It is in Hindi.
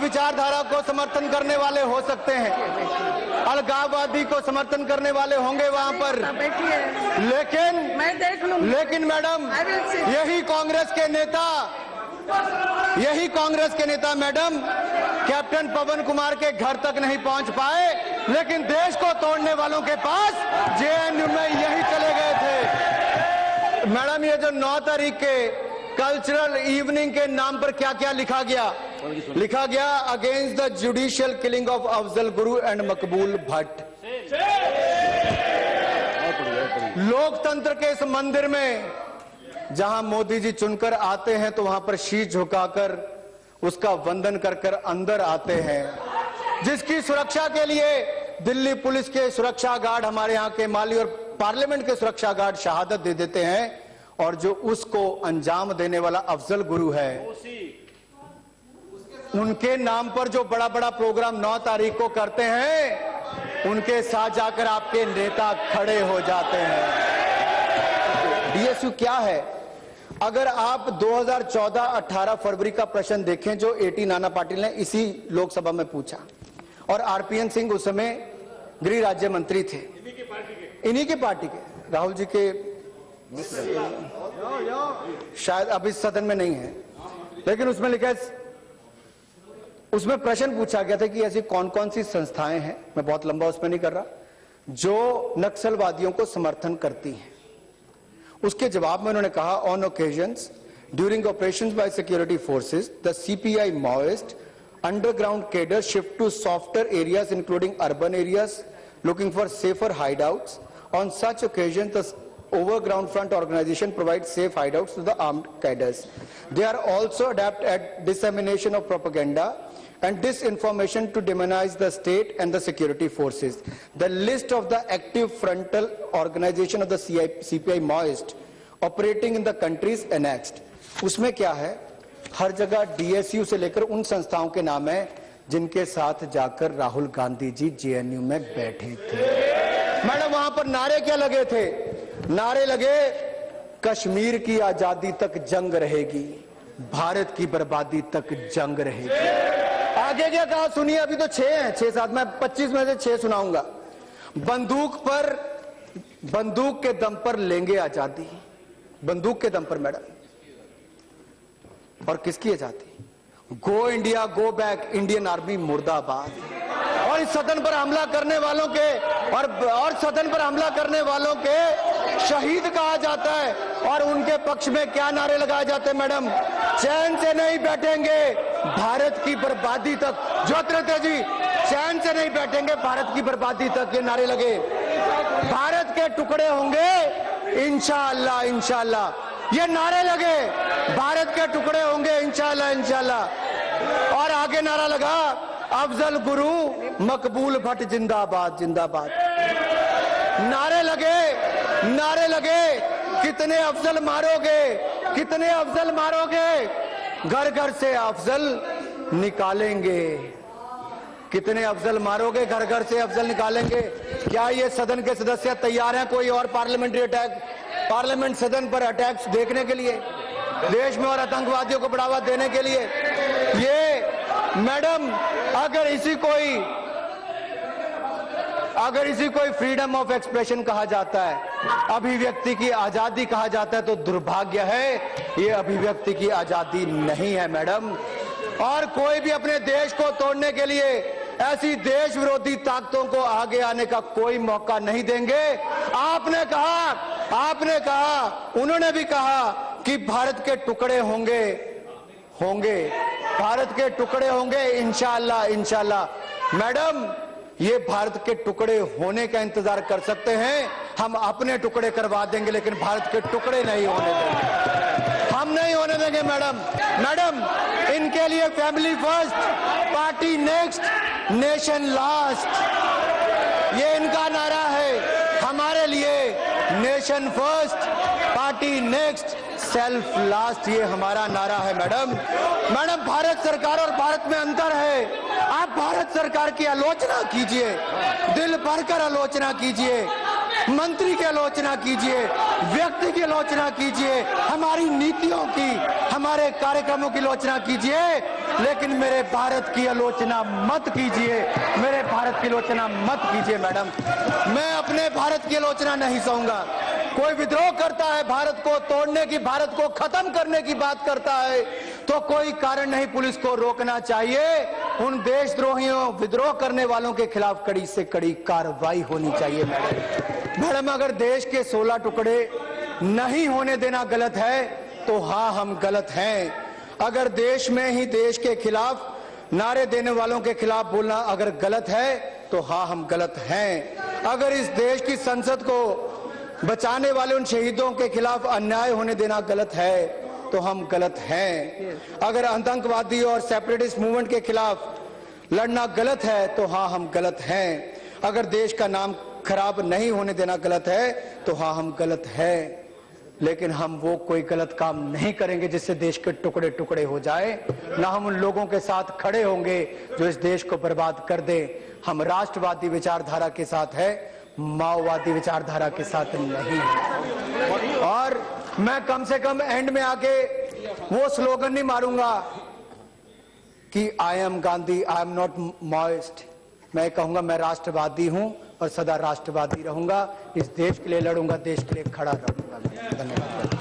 विचारधारा को समर्थन करने वाले हो सकते हैं, अलगाववादी को समर्थन करने वाले होंगे वहां पर, लेकिन मैडम यही कांग्रेस के नेता मैडम कैप्टन पवन कुमार के घर तक नहीं पहुंच पाए, लेकिन देश को तोड़ने वालों के पास जेएनयू में यही चले गए थे। मैडम ये जो 9 तारीख के कल्चरल इवनिंग के नाम पर क्या क्या लिखा गया against the judicial killing of Afzal Guru and मकबूल भट्ट। लोकतंत्र के इस मंदिर में जहां मोदी जी चुनकर आते हैं तो वहां पर शीश झुकाकर उसका वंदन कर अंदर आते हैं, जिसकी सुरक्षा के लिए दिल्ली पुलिस के सुरक्षा गार्ड, हमारे यहाँ के माली और पार्लियामेंट के सुरक्षा गार्ड शहादत दे देते हैं, और जो उसको अंजाम देने वाला अफजल गुरु है, उनके नाम पर जो बड़ा बड़ा प्रोग्राम 9 तारीख को करते हैं, उनके साथ जाकर आपके नेता खड़े हो जाते हैं। डीएसयू क्या है? अगर आप 2014-18 फरवरी का प्रश्न देखें जो एटी नाना पाटिल ने इसी लोकसभा में पूछा, और आरपीएन सिंह उस समय गृह राज्य मंत्री थे, इन्हीं के पार्टी के, राहुल जी के शायद अभी सदन में नहीं है, लेकिन उसमें लिखा है, उसमें प्रश्न पूछा गया था कि ऐसी कौन कौन सी संस्थाएं हैं, मैं बहुत लंबा उसमें नहीं कर रहा, जो नक्सलवादियों को समर्थन करती हैं। उसके जवाब में उन्होंने कहा, on occasions during operations by security forces the CPI Maoist underground cadre shift to softer areas including urban areas looking for safer hideouts. On such occasions, the overground front organization provides safe hideouts to the armed cadres. They are also adept at dissemination of propaganda and disinformation to demonize the state and the security forces. The list of the active frontal organization of the CPI Maoist operating in the country is annexed. उसमें क्या है? हर जगह डीएसयू से लेकर उन संस्थाओं के नाम है जिनके साथ जाकर राहुल गांधी जी जेएनयू में बैठे थे। मैडम वहां पर नारे क्या लगे थे? नारे लगे, कश्मीर की आजादी तक जंग रहेगी, भारत की बर्बादी तक जंग रहेगी। आगे क्या कहा सुनिए, अभी तो 6 हैं, 6-7, मैं 25 में से 6 सुनाऊंगा। बंदूक के दम पर लेंगे आजादी, बंदूक के दम पर मैडम। और किसकी आजादी? Go India go back, Indian army मुर्दाबाद। और इस सदन पर हमला करने वालों के और सदन पर हमला करने वालों के शहीद कहा जाता है, और उनके पक्ष में क्या नारे लगाए जाते हैं मैडम? चैन से नहीं बैठेंगे, भारत की बर्बादी तक। ज्योतिरादित्य जी, चैन से नहीं बैठेंगे, भारत की बर्बादी तक, ये नारे लगे। भारत के टुकड़े होंगे इंशाअल्लाह, इंशाअल्लाह, ये नारे लगे, भारत के टुकड़े होंगे इंशाअल्लाह, इंशाअल्लाह। और आगे नारा लगा, अफजल गुरु मकबूल भट्ट जिंदाबाद, जिंदाबाद। नारे लगे, कितने अफजल मारोगे, कितने अफजल मारोगे, घर घर से अफजल निकालेंगे। कितने अफजल मारोगे, घर घर से अफजल निकालेंगे। क्या ये सदन के सदस्य तैयार हैं कोई और पार्लियामेंट्री अटैक, पार्लियामेंट सदन पर अटैक्स देखने के लिए, देश में और आतंकवादियों को बढ़ावा देने के लिए? ये मैडम, अगर इसी कोई फ्रीडम ऑफ एक्सप्रेशन कहा जाता है, अभिव्यक्ति की आजादी कहा जाता है, तो दुर्भाग्य है, ये अभिव्यक्ति की आजादी नहीं है मैडम। और कोई भी अपने देश को तोड़ने के लिए ऐसी देश विरोधी ताकतों को आगे आने का कोई मौका नहीं देंगे। आपने कहा, उन्होंने भी कहा कि भारत के टुकड़े होंगे, भारत के टुकड़े होंगे इंशाअल्लाह, इंशाअल्लाह। मैडम, ये भारत के टुकड़े होने का इंतजार कर सकते हैं, हम अपने टुकड़े करवा देंगे, लेकिन भारत के टुकड़े नहीं होने देंगे, हम नहीं होने देंगे मैडम। इनके लिए family first, party next, nation last, ये इनका नारा है। हमारे लिए nation first, party next, self last, ये हमारा नारा है मैडम। भारत सरकार और भारत में अंतर है। आप भारत सरकार की आलोचना कीजिए, दिल भरकर आलोचना कीजिए, मंत्री की आलोचना कीजिए, व्यक्ति की आलोचना कीजिए, हमारी नीतियों की, हमारे कार्यक्रमों की आलोचना कीजिए। लेकिन मेरे भारत की आलोचना मत कीजिए, मेरे भारत की आलोचना मत कीजिए मैडम। मैं अपने भारत की आलोचना नहीं सहूंगा। कोई विद्रोह करता है, भारत को तोड़ने की, भारत को खत्म करने की बात करता है, तो कोई कारण नहीं, पुलिस को रोकना चाहिए। उन देशद्रोहियों, विद्रोह करने वालों के खिलाफ कड़ी से कड़ी कार्रवाई होनी चाहिए मैडम। अगर देश के 16 टुकड़े नहीं होने देना गलत है, तो हाँ, हम गलत हैं। अगर देश में ही देश के खिलाफ नारे देने वालों के खिलाफ बोलना अगर गलत है, तो हाँ, हम गलत हैं। अगर इस देश की संसद को बचाने वाले उन शहीदों के खिलाफ अन्याय होने देना गलत है, तो हम गलत हैं। अगर आतंकवादी और सेपरेटिस्ट मूवमेंट के खिलाफ लड़ना गलत है, तो हाँ, हम गलत हैं। अगर देश का नाम खराब नहीं होने देना गलत है, तो हाँ, हम गलत हैं। लेकिन हम वो कोई गलत काम नहीं करेंगे जिससे देश के टुकड़े टुकड़े हो जाए। ना हम उन लोगों के साथ खड़े होंगे जो इस देश को बर्बाद कर दे। हम राष्ट्रवादी विचारधारा के साथ है, माओवादी विचारधारा के साथ नहीं है। और मैं कम से कम एंड में आके वो स्लोगन नहीं मारूंगा कि I am Gandhi, I am not Maoist. मैं कहूंगा मैं राष्ट्रवादी हूं और सदा राष्ट्रवादी रहूंगा। इस देश के लिए लड़ूंगा, देश के लिए खड़ा रहूंगा। धन्यवाद।